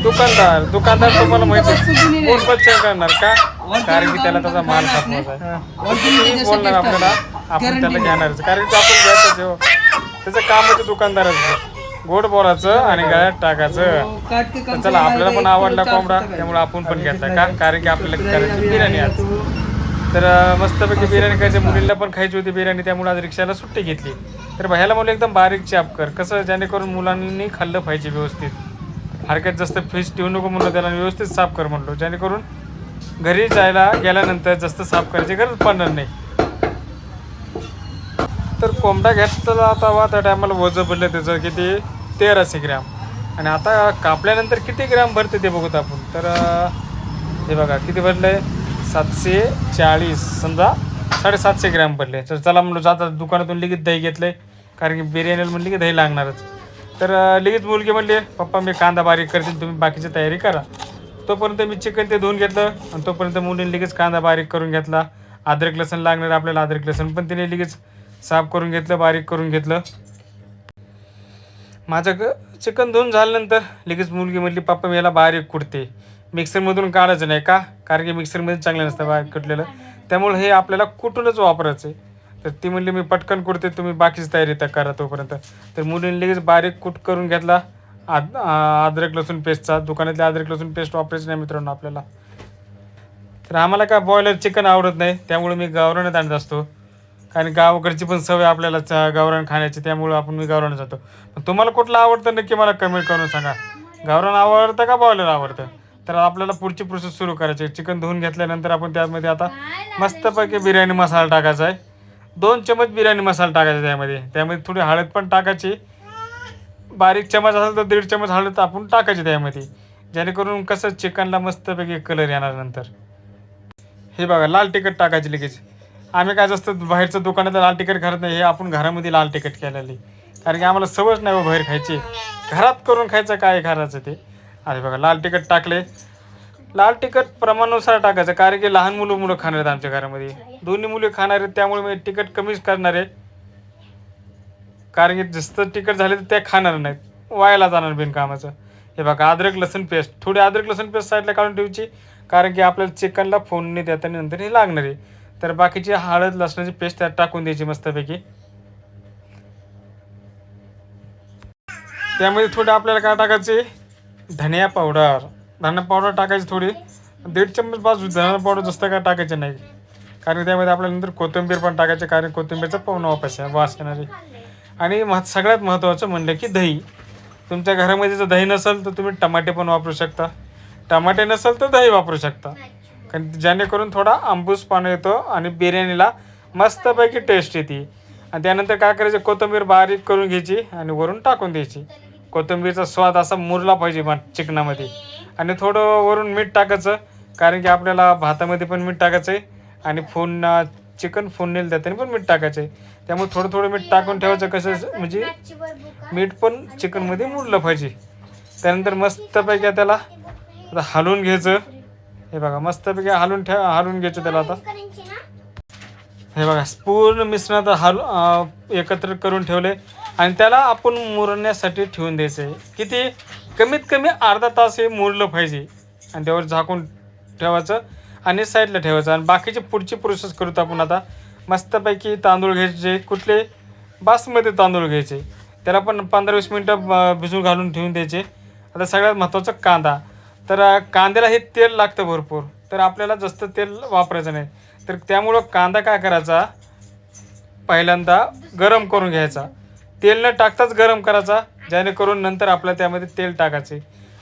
दुकानदार तुम्हाला माहिती आहे कोण बच्चन करणार का, कारण की त्याला त्याचा माल खपवायचा आहे. बोलणार आपल्याला, आपण त्याला घेणारच, कारण की आपण घ्यायचं जेव्हा त्याचं कामाचं दुकानदार असतं, गोड बोलायचं आणि गळ्यात टाकायचं. तर चला, आपल्याला पण आवडला कोंबडा, त्यामुळे आपण पण घेतला का, कारण की आपल्याला करायची बिर्याणी आज. तर मस्तपैकी बिर्याणी खायची, मुलीला पण खायची होती बिर्याणी, त्यामुळे आज रिक्षाला सुट्टी घेतली. तर ह्याला मला एकदम बारीक चाप कर, कसं जेणेकरून मुलांनी खाल्लं पाहिजे व्यवस्थित, हरकत जास्त फिश ठेवू नको म्हणलं, त्याला व्यवस्थित साफ कर म्हणलो, जेणेकरून घरी जायला गेल्यानंतर जास्त साफ करायची गरज पडणार नाही. तर कोंबडा घेतला होता त्या टायमाला वजन पडलं त्याचं किती 1300 ग्रॅम, आणि आता कापल्यानंतर किती ग्रॅम भरते ते बघूत आपण. तर हे बघा किती भरलं आहे, 740, समजा 750 ग्रॅम भरले. तर चला म्हणलं जाता दुकानातून लगेच दही घेतलं आहे, कारण की बिर्याणीला म्हणली की दही लागणारच. तर लगेच मुलगी म्हणली पप्पा मी कांदा बारीक करतील, तुम्ही बाकीची तयारी करा. तोपर्यंत मी चिकन ते धुवून घेतलं, आणि तोपर्यंत मुलीने लगेच कांदा बारीक करून घेतला. अद्रक लसण लागणार आपल्याला, अद्रक लसण पण तिने लगेच साफ करून घेतलं, बारीक करून घेतलं. माझं चिकन धुवून झाल्यानंतर लगेच मुलगी म्हटली पप्पा मी याला बारीक कुटते, मिक्सरमधून काढायचं नाही का, कारण की मिक्सरमध्ये चांगलं नसतं बारीक कुटलेलं, त्यामुळे हे आपल्याला कुटूनच वापरायचं आहे. तर ती म्हणली मी पटकन कुटते, तुम्ही बाकीची तयारी तर करा तोपर्यंत. तर मुलीने लगेच बारीक कूट करून घेतला अद्रक लसूण पेस्टचा. दुकानातली अद्रक लसूण पेस्ट वापरायची नाही मित्रांनो आपल्याला. तर आम्हाला काय बॉयलर चिकन आवडत नाही, त्यामुळे मी गावरानच आणत असतो, कारण गावाकडची पण सवय आपल्याला गावरान खाण्याची, त्यामुळं आपण मी गावरान जातो. तुम्हाला कुठलं आवडतं नक्की मला कमेंट करून सांगा, गावरान आवडतं का बॉयलर आवडतं. तर आपल्याला पुढची प्रोसेस सुरू करायची. चिकन धुवून घेतल्यानंतर आपण त्यामध्ये आता मस्तपैकी बिर्याणी मसाला टाकायचा आहे, 2 चमच बिर्याणी मसाला टाकायचा त्यामध्ये थोडी हळद पण टाकायची, बारीक चमच असेल तर 1.5 चमच हळद आपण टाकायची त्यामध्ये, जेणेकरून कसं चिकनला मस्तपैकी कलर येणार. नंतर हे बघा लाल तिखट टाकायची लगेच. आम्ही काय जास्त बाहेरचं दुकानातलं लाल तिखट करत नाही, हे आपण घरामध्ये लाल तिखट केलेली, कारण की आम्हाला सवयच नाही बाहेर खायची, घरात करून खायचं काय करायचं ते. अरे बघा लाल तिखट टाकले, लाल तिखट प्रमाणानुसार टाकायचं, कारण की लहान मुलं खाणार आहेत आमच्या घरामध्ये, दोन्ही मुले खाणार आहेत, त्यामुळे मी तिखट कमीच करणार आहे, कारण की जास्त तिखट झाले तर त्या खाणार नाहीत, वायाला जाणार बिनकामाचं. हे बघा अद्रक लसूण पेस्ट, थोडी अद्रक लसूण पेस्ट साईडला काढून ठेवायची, कारण की आपल्याला चिकनला फोडणी देताना नंतर हे लागणार आहे. तर बाकीची हळद लसणाची पेस्ट त्यात टाकून द्यायची मस्तपैकी. त्यामध्ये थोडं आपल्याला काय टाकायचे, धनिया पावडर टाकायची थोडी, 1.5 चमच बाजू धनिया पावडर जास्त काय टाकायचं नाही, कारण त्यामध्ये आपल्याला नंतर कोथिंबीर पण टाकायची, कारण कोथिंबीरचा पाऊण वास येणारी. आणि सगळ्यात महत्त्वाचं म्हणलं की दही. तुमच्या घरामध्ये जर दही नसेल तर तुम्ही टमाटे पण वापरू शकता, टमाटे नसेल तर दही वापरू शकता, कारण जेणेकरून थोडा आंबूसपणा येतो आणि बिर्याणीला मस्तपैकी टेस्ट येते. आणि त्यानंतर काय करायचं, कोथिंबीर बारीक करून घ्यायची आणि वरून टाकून द्यायची. कोथिंबीरचा स्वाद असा मुरला पाहिजे चिकनामध्ये. आणि थोडं वरून मीठ टाकायचं, कारण की आपल्याला भातामध्ये पण मीठ टाकायचं आहे, आणि चिकन फोडणीला देताना पण मीठ टाकायचं आहे, त्यामुळे थोडं थोडं मीठ टाकून ठेवायचं, कसं म्हणजे मीठ पण चिकनमध्ये मुरलं पाहिजे. त्यानंतर मस्तपैकी त्याला आता हलवून घ्यायचं. हे बघा मस्तपैकी हलवून घ्यायचं त्याला. आता हे बघा पूर्ण मिश्रणात एकत्र करून ठेवले, आणि त्याला आपण मुरण्यासाठी ठेवून द्यायचं आहे. किती, कमीत कमी अर्धा तास हे मुरलं पाहिजे, आणि त्यावर झाकून ठेवायचं आणि साईडला ठेवायचं. आणि बाकीची पुढची प्रोसेस करूत आपण. आता मस्तपैकी तांदूळ घ्यायचे, कुठले बासमती तांदूळ घ्यायचे, त्याला पण 15-20 मिनटं भिजून घालून ठेवून द्यायचे. आता सगळ्यात महत्त्वाचं कांदा. तर कांद्याला हे तेल लागतं भरपूर, तर आपल्याला जास्त तेल वापरायचं नाही. तर त्यामुळं कांदा काय करायचा, पहिल्यांदा गरम करून घ्यायचा, तेल न टाकताच गरम करायचा, जेणेकरून नंतर आपल्याला त्यामध्ये तेल टाकायचे,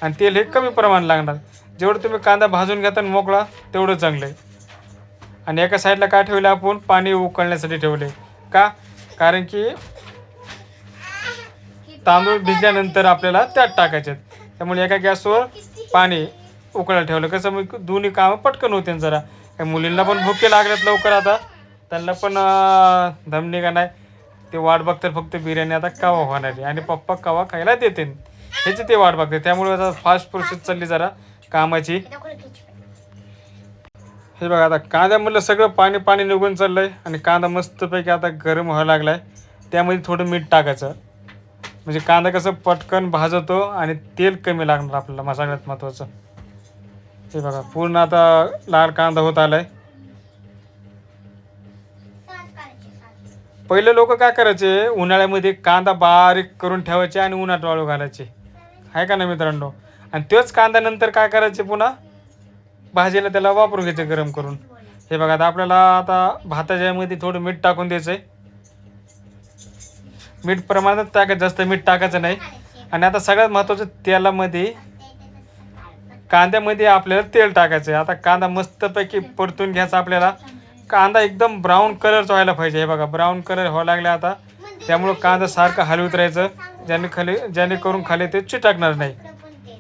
आणि तेल हे कमी प्रमाण लागणार. जेवढं तुम्ही कांदा भाजून घेता मोकळा तेवढं चांगलं आहे. आणि एका साईडला काय ठेवलं आपण, पाणी उकळण्यासाठी ठेवले का, कारण की तांदूळ भिजल्यानंतर आपल्याला त्यात टाकायचे, त्यामुळे एका गॅसवर पाणी उकळायला ठेवलं, कसं मग दोन्ही कामं पटकन होते. जरा मुलींना पण भुके लागल्यात लवकर, आता त्यांना पण धमनी का नाही, ते वाट बघतात फक्त बिर्याणी आता कवा होणार आहे, आणि पप्पा कवा खायला देते ह्याची ते वाट बघते. त्यामुळे आता फास्ट प्रोसेस चालली जरा कामाची. हे बघा आता कांद्यामधलं सगळं पाणी निघून चाललं आहे, आणि कांदा मस्तपैकी आता गरम व्हायला लागला आहे. त्यामध्ये थोडं मीठ टाकायचं, म्हणजे कांदा कसं पटकन भाजतो आणि तेल कमी लागणार आपल्याला सगळ्यात महत्त्वाचं. हे बघा पूर्ण आता लाल कांदा होत आलाय. पहिले लोक काय करायचे, उन्हाळ्यामध्ये कांदा बारीक करून ठेवायचे आणि उन्हात वाळू घालायचे, आहे का ना मित्रांनो. आणि तोच कांदा नंतर काय करायचे, पुन्हा भाजीला त्याला वापरून घ्यायचे गरम करून. हे बघा आता आपल्याला आता भाताच्यामध्ये थोडं मीठ टाकून द्यायचं आहे. मीठ प्रमाणात टाकायचं, जास्त मीठ टाकायचं नाही. आणि आता सगळ्यात महत्त्वाचं, तेलामध्ये कांद्यामध्ये आपल्याला तेल टाकायचं आहे. आता कांदा मस्तपैकी परतून घ्यायचा आपल्याला. कांदा एकदम ब्राऊन कलरचा व्हायला पाहिजे. हे बघा ब्राऊन कलर व्हायला लागला आता. त्यामुळं कांदा सारखं हलवत राहायचं, जेणेकरून खाली ते चिटकणार नाही.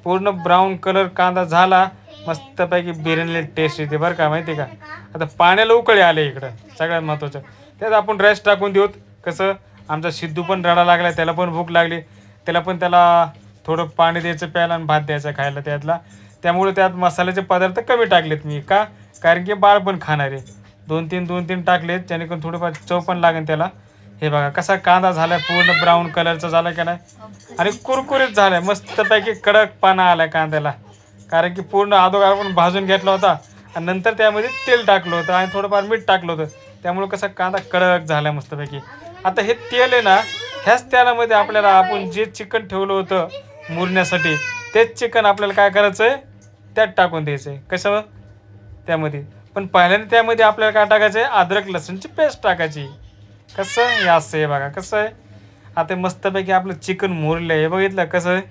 पूर्ण ब्राऊन कलर कांदा झाला, मस्तपैकी बिर्याणीला टेस्ट येते बरं का, माहिती का. आता पाण्याला उकळी आले इकडं, सगळ्यात महत्त्वाचं. त्यात आपण राईस टाकून देऊत. कसं आमचा सिद्धू पण रडा लागला, त्याला पण भूक लागली. त्याला थोडं पाणी द्यायचं प्यायला आणि भात द्यायचा खायला त्यातला. त्यामुळे त्यात मसाल्याचे पदार्थ कमी टाकलेत मी, का कारण की बाळ पण खाणार आहे. 2-3 टाकलेत, जेणेकरून थोडंफार चव पण लागेल त्याला. हे बघा कसा कांदा झालाय, पूर्ण ब्राऊन कलरचा झाला का नाही, आणि कुरकुरीत झालाय, मस्तपैकी कडकपणा आलाय कांद्याला. कारण की पूर्ण अगोदर आपण भाजून घेतला होता आणि नंतर त्यामध्ये तेल टाकलं होतं आणि थोडंफार मीठ टाकलं होतं. त्यामुळे कसा कांदा कडक झाला मस्तपैकी. आता हे तेल आहे ना, ह्याच तेलामध्ये आपल्याला आपण जे चिकन ठेवलं होतं मुरण्यासाठी, तेच चिकन आपल्याला काय करायचं आहे, त्यात टाकून द्यायचं आहे. कसं त्यामध्ये, पण पहिल्यांदा त्यामध्ये आपल्याला काय टाकायचं आहे, अद्रक लसूणची पेस्ट टाकायची. कसं हे असं आहे बघा, कसं आहे. आता मस्तपैकी आपलं चिकन मुरलं आहे, बघितलं कसं आहे.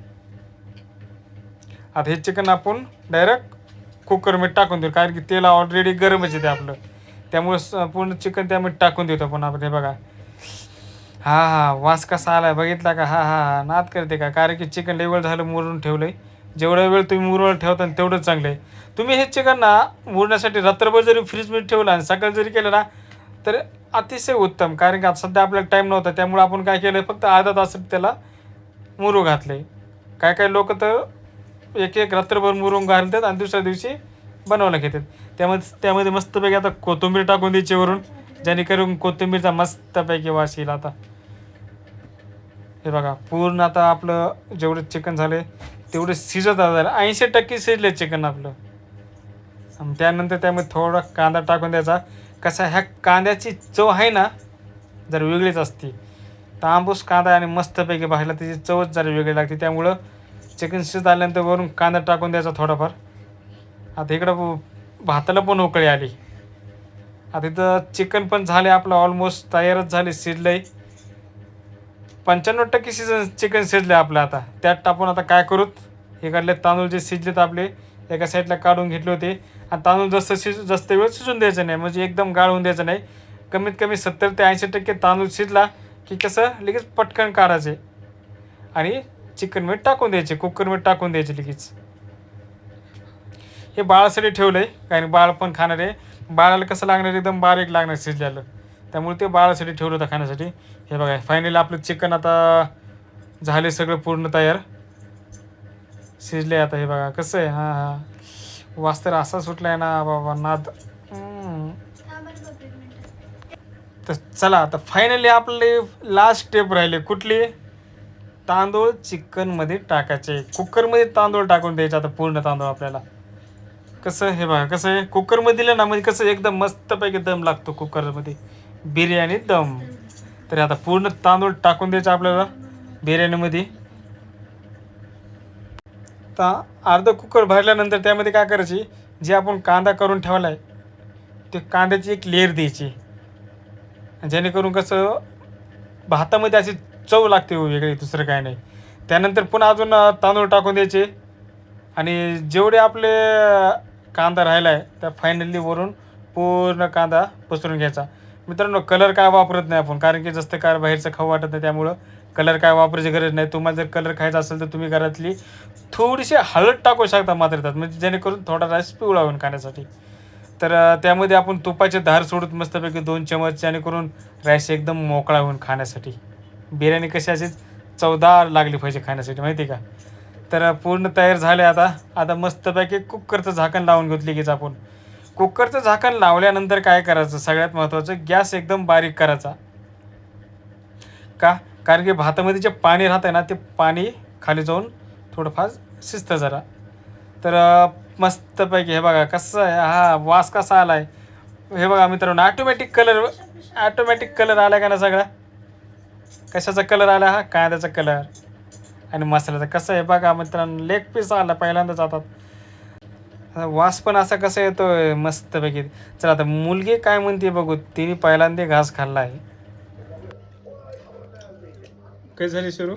आता हे चिकन आपण डायरेक्ट कुकरमध्ये टाकून देऊ, कारण की तेल ऑलरेडी गरमच आहे ते आपलं. त्यामुळे पूर्ण चिकन त्यामध्ये टाकून देतो आपण. आपण हे बघा, हा वास कसा आलाय बघितला का. हा नाद करते का, कारण की चिकन लेवल झालं मुरून ठेवलंय. जेवढा वेळ तुम्ही मुरवून ठेवता तेवढं चांगलं आहे. तुम्ही हे चिकन ना मुरण्यासाठी रात्रभर जरी फ्रीजमध्ये ठेवलं आणि सकाळी जरी केलं ना, तर अतिशय उत्तम. कारण की आता सध्या आपल्याला टाईम नव्हता, त्यामुळे आपण काय केलं, फक्त अर्धा तास त्याला मुरू घातले. काय लोक तर एक रात्रभर मुरून घालतात आणि दुसऱ्या दिवशी बनवायला घेतात. त्यामध्ये मस्तपैकी आता कोथिंबीर टाकून द्यायची वरून, जेणेकरून कोथिंबीरचा मस्तपैकी वास येईल. आता हे बघा पूर्ण आता आपलं जेवढं चिकन झालं तेवढं शिजत झालं, 80% शिजले चिकन आपलं. आणि त्यानंतर त्यामध्ये थोडा कांदा टाकून द्यायचा. कसा ह्या कांद्याची चव आहे ना, जर वेगळीच असते. तांबूस कांदा आणि मस्तपैकी भाजला त्याची चवच जरा वेगळी लागते. त्यामुळं चिकन शिजत आल्यानंतर वरून कांदा टाकून द्यायचा थोडाफार. आता इकडं भाताला पण उकळी आली. आता इथं चिकन पण झाले आपलं, ऑलमोस्ट तयारच झाले, शिजलंय. 95% चिकन शिजले आपलं. आता त्यात टाकून आता काय करूत, इकडले तांदूळ जे शिजलेत आपले एका साईडला काढून घेतले होते. आणि तांदूळ जास्त वेळ शिजून द्यायचं नाही, म्हणजे एकदम गाळून द्यायचं नाही. कमीत कमी 70 ते 80% तांदूळ शिजला की कसं लगेच पटकन काढायचे आणि चिकनमध्ये टाकून द्यायचे, कुकरमध्ये टाकून द्यायचे लगेच. हे बाळासाठी ठेवलं आहे, कारण बाळ पण खाणार आहे. बाळाला कसं लागणार, एकदम बारीक लागणार शिजलेलं. त्यामुळे ते बाळासाठी ठेवलं होतं खाण्यासाठी. हे बघा फायनली आपलं चिकन आता झाले सगळं पूर्ण तयार, शिजले. आता हे बघा कसं आहे. वास तर असा सुटला आहे ना बाबा, नाद. तर चला आता फायनली आपले लास्ट स्टेप राहिले, कुठली, तांदूळ चिकनमध्ये टाकायचे. कुकरमध्ये तांदूळ टाकून द्यायचे आता, पूर्ण तांदूळ आपल्याला. कसं हे बघा कसं आहे, कुकरमध्ये दिलं ना म्हणजे कसं एकदम मस्तपैकी दम लागतो कुकरमध्ये, बिर्याणी दम. तर आता पूर्ण तांदूळ टाकून द्यायचं आपल्याला बिर्याणीमध्ये. तर अर्धा कुकर भरल्यानंतर त्यामध्ये काय करायची, जे आपण कांदा करून ठेवला आहे ते कांद्याची एक लेअर द्यायची, जेणेकरून कसं भातामध्ये अशी चव लागते वेगळी, दुसरं काय नाही. त्यानंतर पुन्हा अजून तांदूळ टाकून द्यायचे. आणि जेवढे आपले कांदा राहिला आहे त्या फायनली वरून पूर्ण कांदा पसरून घ्यायचा. मित्रांनो कलर काय वापरत नाही आपण, कारण की जास्त काय बाहेरचं खाऊ वाटत नाही, त्यामुळं कलर काय वापरायची गरज नाही. तुम्हाला जर कलर खायचा असेल तर तुम्ही घरातली थोडीशी हळद टाकू शकता मात्र त्यात, म्हणजे जेणेकरून थोडा राईस पिवळा होऊन खाण्यासाठी. तर त्यामध्ये आपण तुपाचे धार सोडत मस्तपैकी 2 चमच, जेणेकरून राईस एकदम मोकळा होऊन खाण्यासाठी. बिर्याणी कशी अशी चवदार लागली पाहिजे खाण्यासाठी, माहिती आहे का. तर पूर्ण तयार झाले. आता मस्तपैकी कुकरचं झाकण लावून घेतली कीच आपण. कुकरचं झाकण लावल्यानंतर काय करायचं, सगळ्यात महत्त्वाचं, गॅस एकदम बारीक करायचा. का, कारण की भातामध्ये जे पाणी राहतं ना ते पाणी खाली जाऊन थोडंफार शिजतं जरा. तर मस्तपैकी हे बघा कसं आहे, हा वास कसा आला आहे. हे बघा मित्रांनो, ऑटोमॅटिक कलर आला का ना सगळा. कशाचा कलर आला, हा कांद्याचा कलर आणि मसाल्याचा. कसं आहे बघा मित्रांनो, लेग पीस आला पहिल्यांदाच आता. वास पण असा कसा येतोय मस्तपैकी. चला आता मुलगी काय म्हणते बघू, तिने पहिल्यांदा घास खाल्ला आहे. काय झाली सुरू?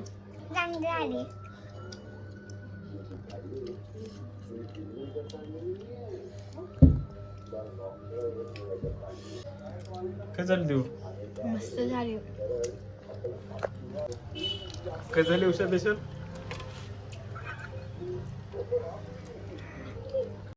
काय झालं देऊ? मस्त झाली. काय झाली उषा स्पेशल?